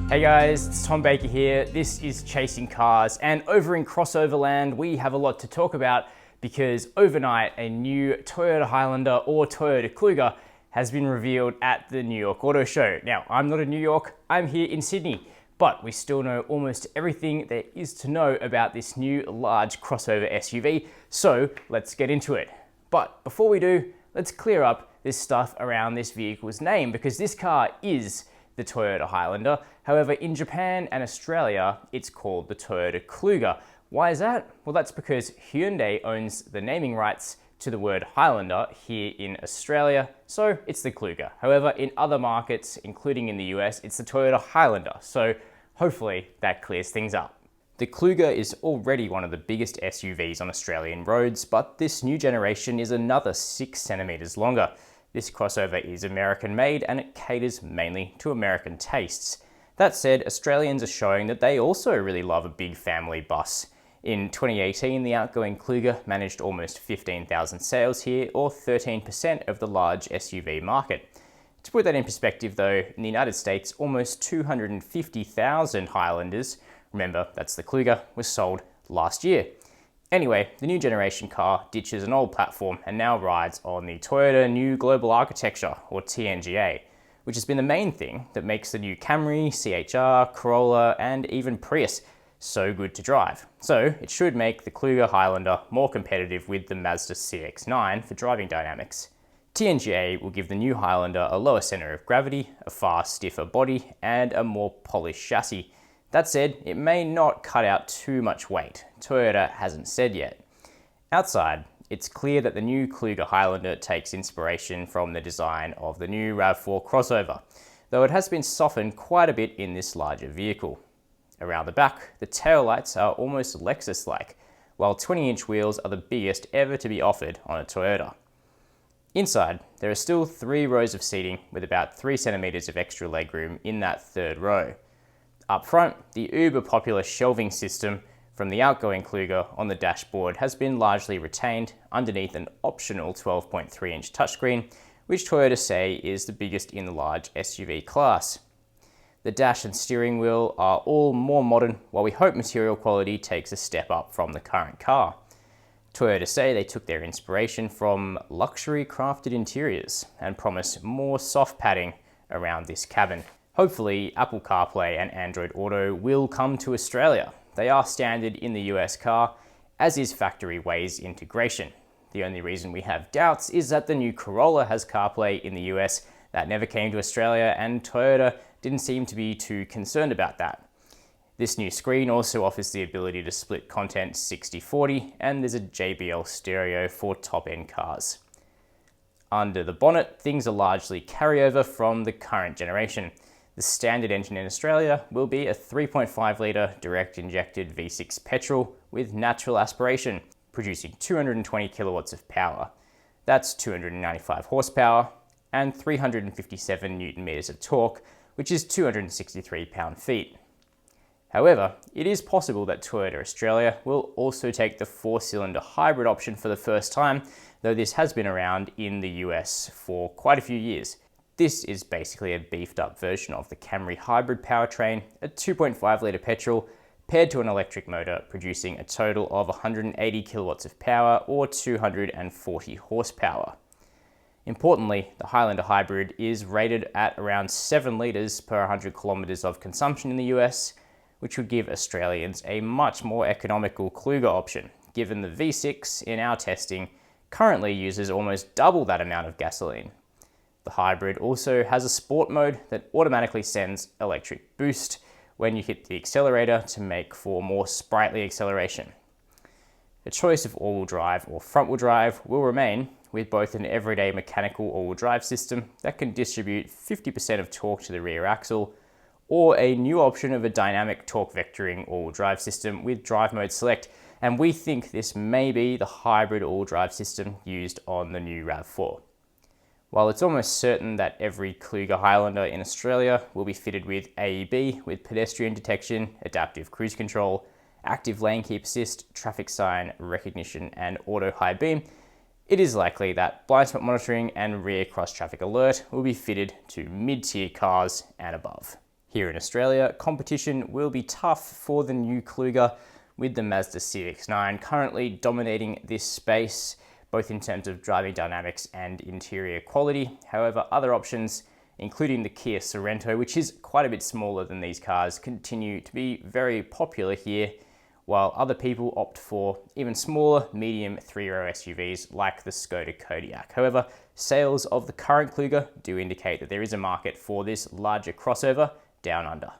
Hey guys, it's Tom Baker here. This is Chasing Cars, and over in crossover land, we have a lot to talk about because overnight a new Toyota Highlander or Toyota Kluger has been revealed at the New York Auto Show. Now, I'm not in New York, I'm here in Sydney, but we still know almost everything there is to know about this new large crossover SUV, so let's get into it. But before we do, let's clear up this stuff around this vehicle's name, because this car is the Toyota Highlander. However, in Japan and Australia, it's called the Toyota Kluger. Why is that? Well, that's because Hyundai owns the naming rights to the word Highlander here in Australia, so it's the Kluger. However, in other markets, including in the US, it's the Toyota Highlander, so hopefully that clears things up. The Kluger is already one of the biggest SUVs on Australian roads, but this new generation is another 6 centimeters longer. This crossover is American made and it caters mainly to American tastes. That said, Australians are showing that they also really love a big family bus. In 2018, the outgoing Kluger managed almost 15,000 sales here, or 13% of the large SUV market. To put that in perspective though, in the United States, almost 250,000 Highlanders, remember that's the Kluger, was sold last year. Anyway, the new generation car ditches an old platform and now rides on the Toyota New Global Architecture, or TNGA, which has been the main thing that makes the new Camry, CHR, Corolla, and even Prius so good to drive. So it should make the Kluger Highlander more competitive with the Mazda CX-9 for driving dynamics. TNGA will give the new Highlander a lower center of gravity, a far stiffer body, and a more polished chassis. That said, it may not cut out too much weight. Toyota hasn't said yet. Outside, it's clear that the new Kluger Highlander takes inspiration from the design of the new RAV4 crossover, though it has been softened quite a bit in this larger vehicle. Around the back, the taillights are almost Lexus-like, while 20-inch wheels are the biggest ever to be offered on a Toyota. Inside, there are still 3 rows of seating with about 3 centimeters of extra legroom in that third row. Up front, the uber-popular shelving system from the outgoing Kluger on the dashboard has been largely retained underneath an optional 12.3-inch touchscreen, which Toyota say is the biggest in the large SUV class. The dash and steering wheel are all more modern, while we hope material quality takes a step up from the current car. Toyota say they took their inspiration from luxury crafted interiors and promise more soft padding around this cabin. Hopefully, Apple CarPlay and Android Auto will come to Australia. They are standard in the US car, as is factory Waze integration. The only reason we have doubts is that the new Corolla has CarPlay in the US. That never came to Australia, and Toyota didn't seem to be too concerned about that. This new screen also offers the ability to split content 60/40, and there's a JBL stereo for top-end cars. Under the bonnet, things are largely carryover from the current generation. The standard engine in Australia will be a 3.5 litre direct injected V6 petrol with natural aspiration, producing 220 kilowatts of power. That's 295 horsepower and 357 newton meters of torque, which is 263 pound-feet. However, it is possible that Toyota Australia will also take the 4-cylinder hybrid option for the first time, though this has been around in the US for quite a few years. This is basically a beefed up version of the Camry hybrid powertrain, a 2.5 litre petrol paired to an electric motor, producing a total of 180 kilowatts of power or 240 horsepower. Importantly, the Highlander hybrid is rated at around 7 litres per 100 kilometres of consumption in the US, which would give Australians a much more economical Kluger option, given the V6 in our testing currently uses almost double that amount of gasoline. The hybrid also has a sport mode that automatically sends electric boost when you hit the accelerator to make for more sprightly acceleration. The choice of all-wheel drive or front-wheel drive will remain, with both an everyday mechanical all-wheel drive system that can distribute 50% of torque to the rear axle, or a new option of a dynamic torque vectoring all-wheel drive system with drive mode select, and we think this may be the hybrid all-wheel drive system used on the new RAV4. While it's almost certain that every Kluger Highlander in Australia will be fitted with AEB with pedestrian detection, adaptive cruise control, active lane keep assist, traffic sign recognition, and auto high beam, it is likely that blind spot monitoring and rear cross traffic alert will be fitted to mid-tier cars and above. Here in Australia, competition will be tough for the new Kluger, with the Mazda CX-9 currently dominating this space, both in terms of driving dynamics and interior quality. However, other options, including the Kia Sorento, which is quite a bit smaller than these cars, continue to be very popular here, while other people opt for even smaller, medium three-row SUVs like the Skoda Kodiaq. However, sales of the current Kluger do indicate that there is a market for this larger crossover down under.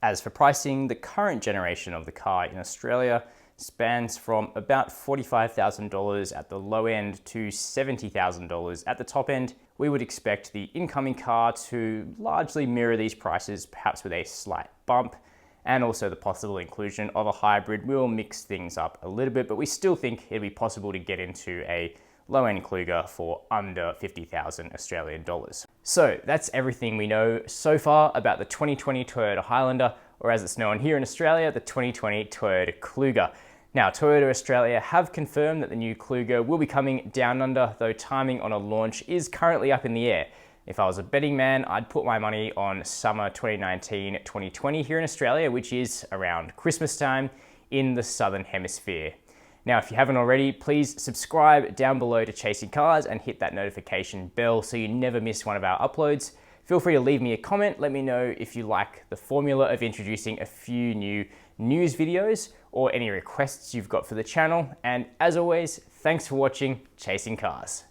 As for pricing, the current generation of the car in Australia spans from about $45,000 at the low end to $70,000 at the top end. We would expect the incoming car to largely mirror these prices, perhaps with a slight bump, and also the possible inclusion of a hybrid will mix things up a little bit, but we still think it'd be possible to get into a low-end Kluger for under 50,000 Australian dollars. So that's everything we know so far about the 2020 Toyota Highlander, or as it's known here in Australia, the 2020 Toyota Kluger. Now, Toyota Australia have confirmed that the new Kluger will be coming down under, though timing on a launch is currently up in the air. If I was a betting man, I'd put my money on summer 2019-2020 here in Australia, which is around Christmas time in the Southern Hemisphere. Now, if you haven't already, please subscribe down below to Chasing Cars and hit that notification bell so you never miss one of our uploads. Feel free to leave me a comment. Let me know if you like the formula of introducing a few new news videos or any requests you've got for the channel. And as always, thanks for watching Chasing Cars.